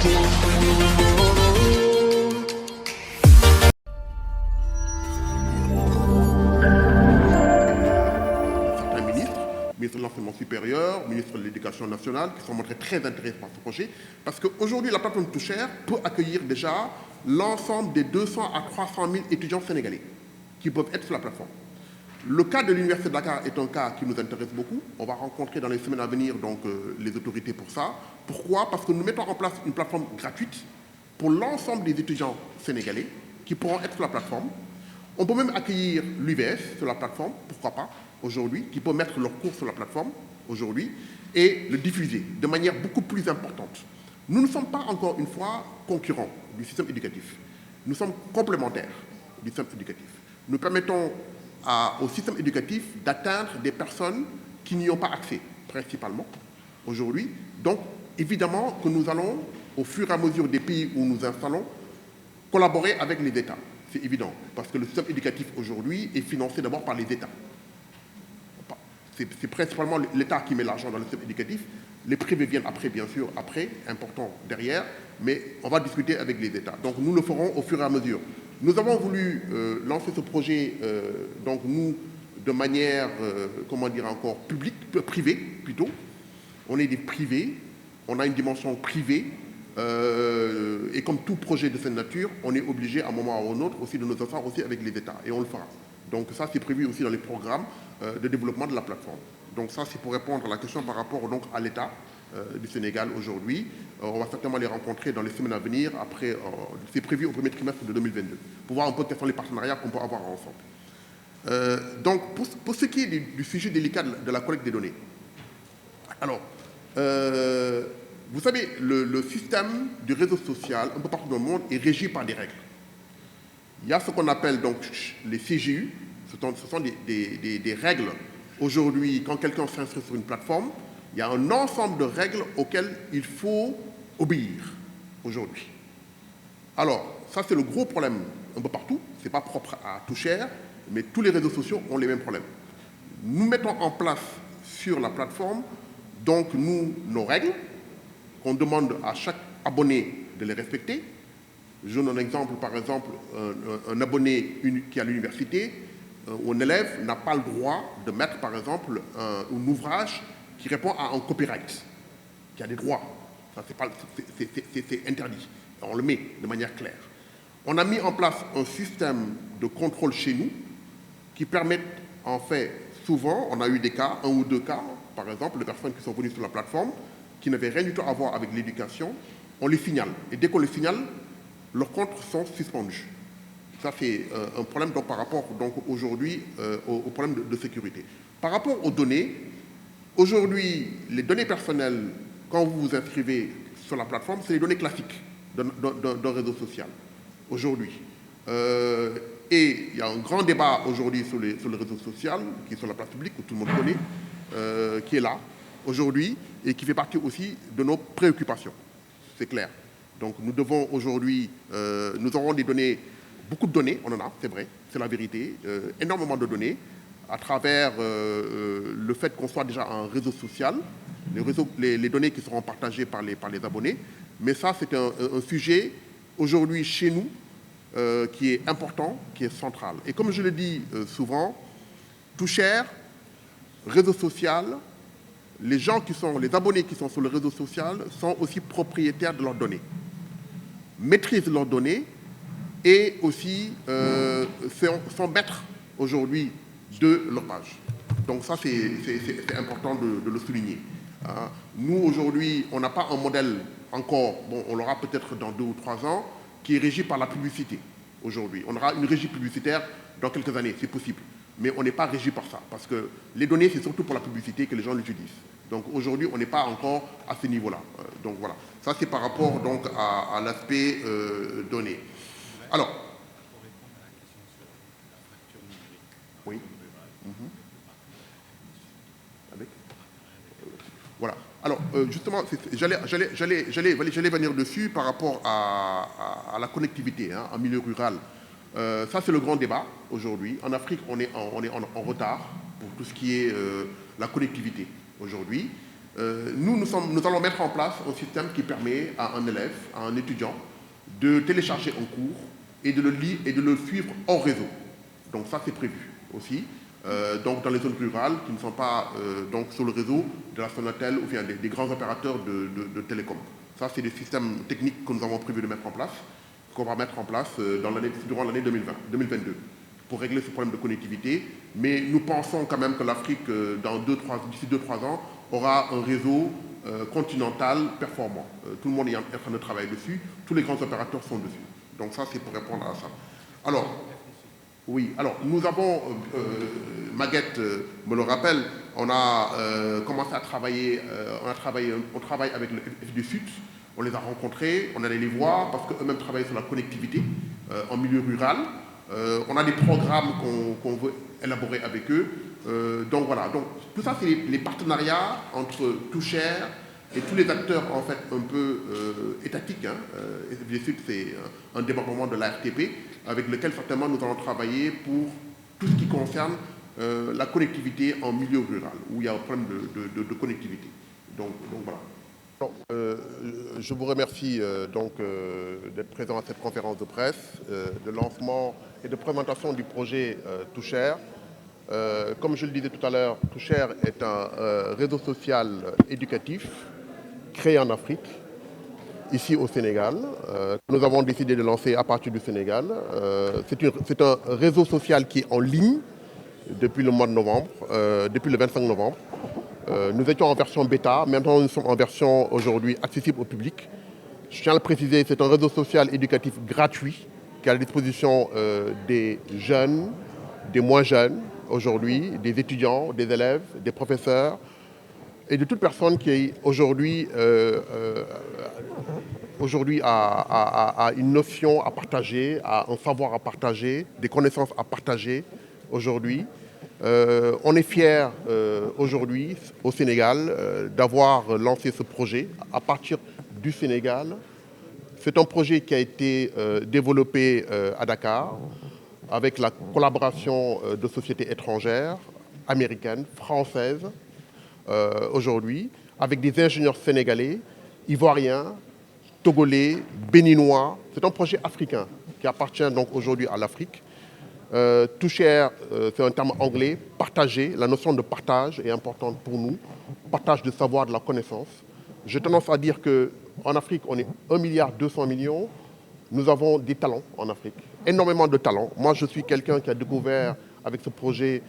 Certains ministres, ministre de l'enseignement supérieur, ministre de l'éducation nationale, qui sont montrés très intéressés par ce projet, parce qu'aujourd'hui, la plateforme Touchère peut accueillir déjà l'ensemble des 200 à 300 000 étudiants sénégalais qui peuvent être sur la plateforme. Le cas de l'Université de Dakar est un cas qui nous intéresse beaucoup. On va rencontrer dans les semaines à venir donc, les autorités pour ça. Pourquoi? Parce que nous mettons en place une plateforme gratuite pour l'ensemble des étudiants sénégalais qui pourront être sur la plateforme. On peut même accueillir l'UVS sur la plateforme, pourquoi pas, aujourd'hui, qui peut mettre leurs cours sur la plateforme aujourd'hui et le diffuser de manière beaucoup plus importante. Nous ne sommes pas, encore une fois, concurrents du système éducatif. Nous sommes complémentaires du système éducatif. Nous permettons au système éducatif d'atteindre des personnes qui n'y ont pas accès, principalement, aujourd'hui. Donc, évidemment que nous allons, au fur et à mesure des pays où nous installons, collaborer avec les États. C'est évident, parce que le système éducatif aujourd'hui est financé d'abord par les États. C'est principalement l'État qui met l'argent dans le système éducatif. Les privés viennent après, bien sûr, après, important derrière, mais on va discuter avec les États. Donc nous le ferons au fur et à mesure. Nous avons voulu lancer ce projet, donc nous, de manière, comment dire encore, privée plutôt. On est des privés, on a une dimension privée, et comme tout projet de cette nature, on est obligé à un moment ou à un autre aussi de nous asseoir aussi avec les États, et on le fera. Donc ça, c'est prévu aussi dans les programmes de développement de la plateforme. Donc ça, c'est pour répondre à la question par rapport donc, à l'État du Sénégal aujourd'hui. On va certainement les rencontrer dans les semaines à venir. Après, c'est prévu au premier trimestre de 2022, pour voir un peu quels sont les partenariats qu'on peut avoir ensemble. Donc, pour ce qui est du sujet délicat de la collecte des données, alors, vous savez, le système du réseau social, un peu partout dans le monde, est régi par des règles. Il y a ce qu'on appelle donc les CGU, ce sont des règles. Aujourd'hui, quand quelqu'un s'inscrit sur une plateforme, il y a un ensemble de règles auxquelles il faut obéir aujourd'hui. Alors, ça c'est le gros problème un peu partout, ce n'est pas propre à Touchère, mais tous les réseaux sociaux ont les mêmes problèmes. Nous mettons en place sur la plateforme, donc nos règles, qu'on demande à chaque abonné de les respecter. Je donne un exemple, par exemple, un abonné qui est à l'université, ou un élève n'a pas le droit de mettre, par exemple, un ouvrage qui répond à un copyright, qui a des droits. Ça, c'est interdit. On le met de manière claire. On a mis en place un système de contrôle chez nous qui permet, en fait, souvent, on a eu des cas, un ou deux cas, par exemple, de personnes qui sont venues sur la plateforme, qui n'avaient rien du tout à voir avec l'éducation, on les signale. Et dès qu'on les signale, leurs comptes sont suspendus. Ça, c'est un problème donc, par rapport aujourd'hui au problème de sécurité. Par rapport aux données, aujourd'hui, les données personnelles, quand vous vous inscrivez sur la plateforme, c'est les données classiques d'un réseau social, aujourd'hui. Et il y a un grand débat aujourd'hui sur le réseau social, qui est sur la place publique, que tout le monde connaît, qui est là, aujourd'hui, et qui fait partie aussi de nos préoccupations. C'est clair. Donc nous devons aujourd'hui, nous aurons des données, beaucoup de données, on en a, c'est vrai, c'est la vérité, énormément de données, à travers le fait qu'on soit déjà un réseau social, les données qui seront partagées par les abonnés. Mais ça, c'est un sujet, aujourd'hui, chez nous, qui est important, qui est central. Et comme je le dis souvent, Touchère, réseau social, les abonnés qui sont sur le réseau social sont aussi propriétaires de leurs données, maîtrisent leurs données et aussi sont maîtres aujourd'hui de leur page. Donc ça, c'est important de le souligner. Nous, aujourd'hui, on n'a pas un modèle encore, bon, on l'aura peut-être dans 2 ou 3 ans, qui est régi par la publicité aujourd'hui. On aura une régie publicitaire dans quelques années, c'est possible. Mais on n'est pas régi par ça, parce que les données, c'est surtout pour la publicité que les gens l'utilisent. Donc aujourd'hui, on n'est pas encore à ce niveau-là. Donc voilà, ça c'est par rapport donc, à l'aspect données. Alors, oui. Avec voilà. Alors, justement, j'allais venir dessus par rapport à la connectivité en milieu rural. Ça, c'est le grand débat aujourd'hui. En Afrique, on est en retard pour tout ce qui est la connectivité aujourd'hui. nous allons mettre en place un système qui permet à un élève, à un étudiant, de télécharger un cours et de le lire et de le suivre hors réseau. Donc ça, c'est prévu aussi. Donc dans les zones rurales qui ne sont pas donc sur le réseau de la Sonatel ou bien des grands opérateurs de télécom. Ça, c'est des systèmes techniques que nous avons prévu de mettre en place, qu'on va mettre en place durant l'année 2022 pour régler ce problème de connectivité. Mais nous pensons quand même que l'Afrique, d'ici 2-3 ans, aura un réseau continental performant. Tout le monde est en train de travailler dessus, tous les grands opérateurs sont dessus. Donc ça, c'est pour répondre à ça. Alors, oui, alors nous avons, Maguette me le rappelle, on a commencé à travailler, on travaille avec le FDSUD, on les a rencontrés, on allait les voir parce qu'eux-mêmes travaillent sur la connectivité en milieu rural. On a des programmes qu'on veut élaborer avec eux. Donc voilà, donc tout ça c'est les partenariats entre Toucher et tous les acteurs en fait un peu étatiques. FDSUD c'est un département de l'ARTP avec lequel certainement nous allons travailler pour tout ce qui concerne la connectivité en milieu rural, où il y a un problème de connectivité. Donc voilà. Donc, je vous remercie d'être présent à cette conférence de presse, de lancement et de présentation du projet Toucher. Comme je le disais tout à l'heure, Toucher est un réseau social éducatif créé en Afrique, ici au Sénégal, que nous avons décidé de lancer à partir du Sénégal. C'est un réseau social qui est en ligne depuis le mois de novembre, depuis le 25 novembre. Nous étions en version bêta, maintenant nous sommes en version aujourd'hui accessible au public. Je tiens à le préciser, c'est un réseau social éducatif gratuit qui est à la disposition des jeunes, des moins jeunes aujourd'hui, des étudiants, des élèves, des professeurs et de toute personne qui aujourd'hui a une notion à partager, a un savoir à partager, des connaissances à partager aujourd'hui. On est fiers aujourd'hui au Sénégal d'avoir lancé ce projet à partir du Sénégal. C'est un projet qui a été développé à Dakar avec la collaboration de sociétés étrangères, américaines, françaises aujourd'hui, avec des ingénieurs sénégalais, ivoiriens, togolais, béninois. C'est un projet africain qui appartient donc aujourd'hui à l'Afrique. Toucher, c'est un terme anglais, partager, la notion de partage est importante pour nous, partage de savoir, de la connaissance. J'ai tendance à dire qu'en Afrique, on est 1,2 milliard, nous avons des talents en Afrique, énormément de talents. Moi, je suis quelqu'un qui a découvert avec ce projet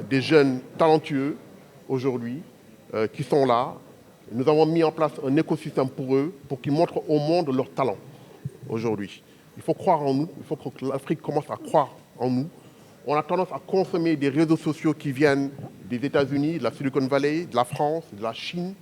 des jeunes talentueux aujourd'hui qui sont là. Nous avons mis en place un écosystème pour eux, pour qu'ils montrent au monde leurs talents aujourd'hui. Il faut croire en nous, il faut que l'Afrique commence à croire en nous. On a tendance à consommer des réseaux sociaux qui viennent des États-Unis, de la Silicon Valley, de la France, de la Chine.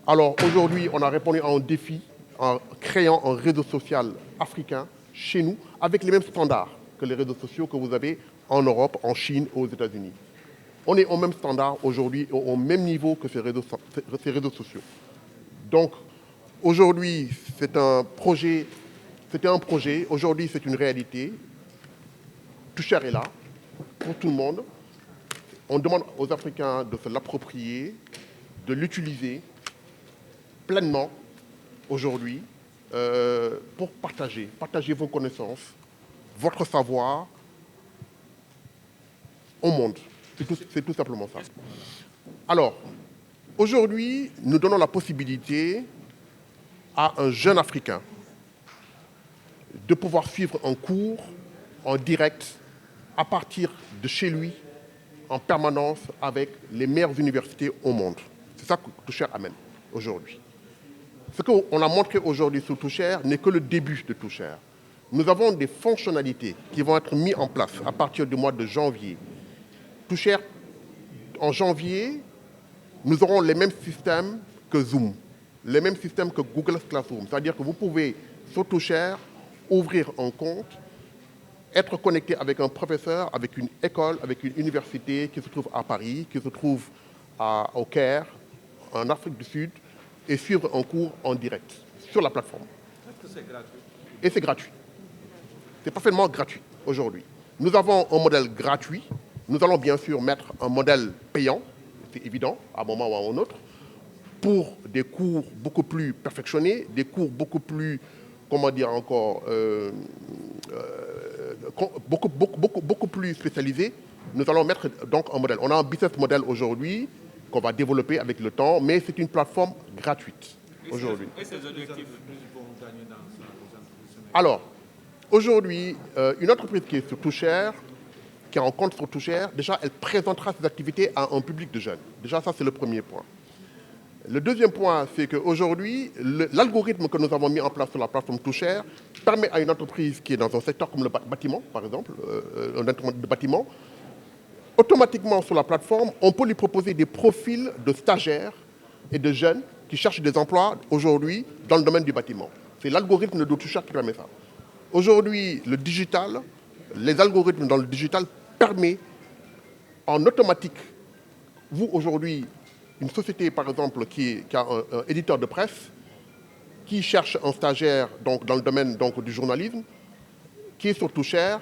Alors aujourd'hui, on a répondu à un défi en créant un réseau social africain chez nous, avec les mêmes standards que les réseaux sociaux que vous avez en Europe, en Chine, aux États-Unis. On est au même standard aujourd'hui, au même niveau que ces réseaux sociaux. Donc aujourd'hui, c'était un projet, aujourd'hui c'est une réalité. Toucher est là, pour tout le monde. On demande aux Africains de se l'approprier, de l'utiliser pleinement aujourd'hui pour partager vos connaissances, votre savoir au monde. C'est tout simplement ça. Alors, aujourd'hui, nous donnons la possibilité à un jeune Africain de pouvoir suivre un cours en direct à partir de chez lui, en permanence, avec les meilleures universités au monde. C'est ça que Toucher amène aujourd'hui. Ce qu'on a montré aujourd'hui sur Toucher n'est que le début de Toucher. Nous avons des fonctionnalités qui vont être mises en place à partir du mois de janvier. Toucher, en janvier, nous aurons les mêmes systèmes que Zoom, les mêmes systèmes que Google Classroom. C'est-à-dire que vous pouvez, sur Toucher, ouvrir un compte, être connecté avec un professeur, avec une école, avec une université qui se trouve à Paris, qui se trouve au Caire, en Afrique du Sud, et suivre un cours en direct sur la plateforme. Est-ce que c'est gratuit? Et c'est gratuit. C'est parfaitement gratuit aujourd'hui. Nous avons un modèle gratuit. Nous allons bien sûr mettre un modèle payant, c'est évident, à un moment ou à un autre. pour des cours beaucoup plus perfectionnés, des cours beaucoup plus, comment dire encore, beaucoup plus spécialisés. Nous allons mettre donc un modèle. On a un business model aujourd'hui qu'on va développer avec le temps, mais c'est une plateforme gratuite aujourd'hui. Et ces objectifs? Alors, aujourd'hui, une entreprise qui est sur Touchère, qui a un compte sur Touchère, déjà, elle présentera ses activités à un public de jeunes. Déjà, ça, c'est le premier point. Le deuxième point, c'est qu'aujourd'hui, l'algorithme que nous avons mis en place sur la plateforme Touchère permet à une entreprise qui est dans un secteur comme le bâtiment, par exemple, un instrument de bâtiment, automatiquement sur la plateforme, on peut lui proposer des profils de stagiaires et de jeunes qui cherchent des emplois aujourd'hui dans le domaine du bâtiment. C'est l'algorithme de Touchère qui permet ça. Aujourd'hui, le digital, les algorithmes dans le digital permettent en automatique, vous aujourd'hui, une société par exemple qui a un éditeur de presse, qui cherche un stagiaire donc, dans le domaine donc, du journalisme, qui est sur Touchère,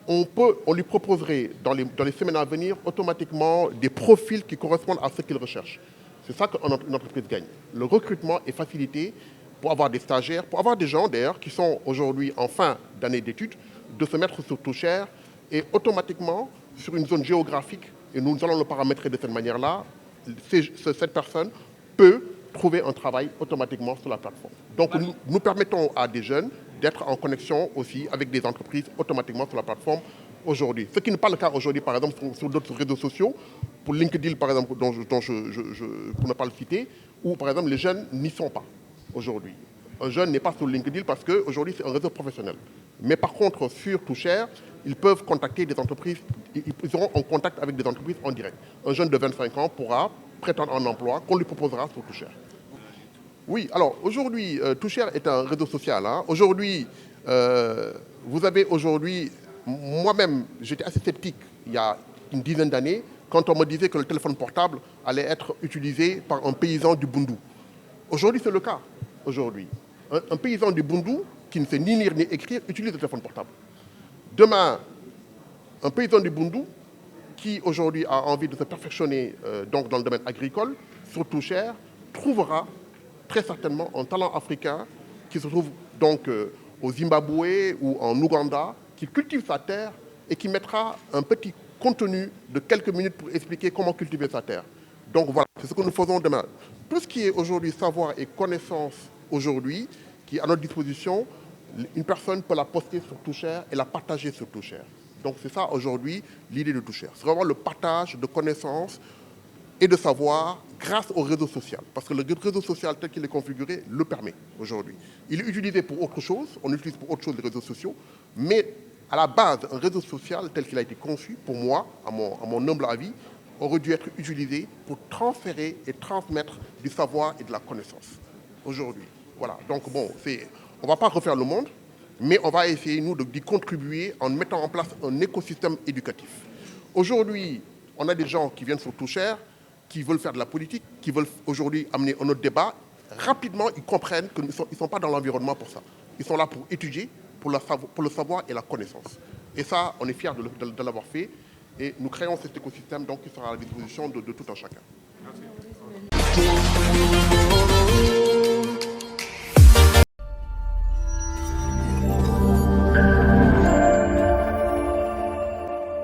on lui proposerait dans les semaines à venir automatiquement des profils qui correspondent à ce qu'il recherche. C'est ça qu'une entreprise gagne. Le recrutement est facilité pour avoir des stagiaires, pour avoir des gens d'ailleurs qui sont aujourd'hui en fin d'année d'études, de se mettre sur Touchère et automatiquement sur une zone géographique, et nous allons le paramétrer de cette manière-là, cette personne peut trouver un travail automatiquement sur la plateforme. Donc nous permettons à des jeunes d'être en connexion aussi avec des entreprises automatiquement sur la plateforme aujourd'hui. Ce qui n'est pas le cas aujourd'hui, par exemple, sur d'autres réseaux sociaux, pour LinkedIn, par exemple, pour ne pas le citer, où, par exemple, les jeunes n'y sont pas aujourd'hui. Un jeune n'est pas sur LinkedIn parce qu'aujourd'hui, c'est un réseau professionnel. Mais par contre, sur Touchère, ils peuvent contacter des entreprises, ils seront en contact avec des entreprises en direct. Un jeune de 25 ans pourra prétendre un emploi qu'on lui proposera sur Touchère. Oui, alors aujourd'hui, Touchère est un réseau social. Hein. Aujourd'hui, vous avez aujourd'hui, moi-même, j'étais assez sceptique il y a une dizaine d'années quand on me disait que le téléphone portable allait être utilisé par un paysan du Bundu. Aujourd'hui, c'est le cas. Aujourd'hui, un paysan du Bundu qui ne sait ni lire ni écrire utilise le téléphone portable. Demain, un paysan du Bundu qui aujourd'hui a envie de se perfectionner donc dans le domaine agricole, sur Touchère, trouvera très certainement un talent africain qui se trouve donc au Zimbabwe ou en Ouganda, qui cultive sa terre et qui mettra un petit contenu de quelques minutes pour expliquer comment cultiver sa terre. Donc voilà, c'est ce que nous faisons demain. Tout ce qui est aujourd'hui savoir et connaissance aujourd'hui, qui est à notre disposition, une personne peut la poster sur Touchère et la partager sur Touchère. Donc c'est ça aujourd'hui l'idée de Touchère. C'est vraiment le partage de connaissances et de savoir grâce au réseau social. Parce que le réseau social tel qu'il est configuré le permet aujourd'hui. Il est utilisé pour autre chose, on utilise pour autre chose les réseaux sociaux, mais à la base, un réseau social tel qu'il a été conçu, pour moi, à mon humble avis, aurait dû être utilisé pour transférer et transmettre du savoir et de la connaissance aujourd'hui. Voilà, donc bon, on ne va pas refaire le monde, mais on va essayer, nous, d'y contribuer en mettant en place un écosystème éducatif. Aujourd'hui, on a des gens qui viennent sur Touchère, qui veulent faire de la politique, qui veulent aujourd'hui amener un autre débat. Rapidement, ils comprennent qu'ils ne sont pas dans l'environnement pour ça. Ils sont là pour étudier, pour le savoir et la connaissance. Et ça, on est fiers de l'avoir fait. Et nous créons cet écosystème donc, qui sera à la disposition de tout un chacun. Merci.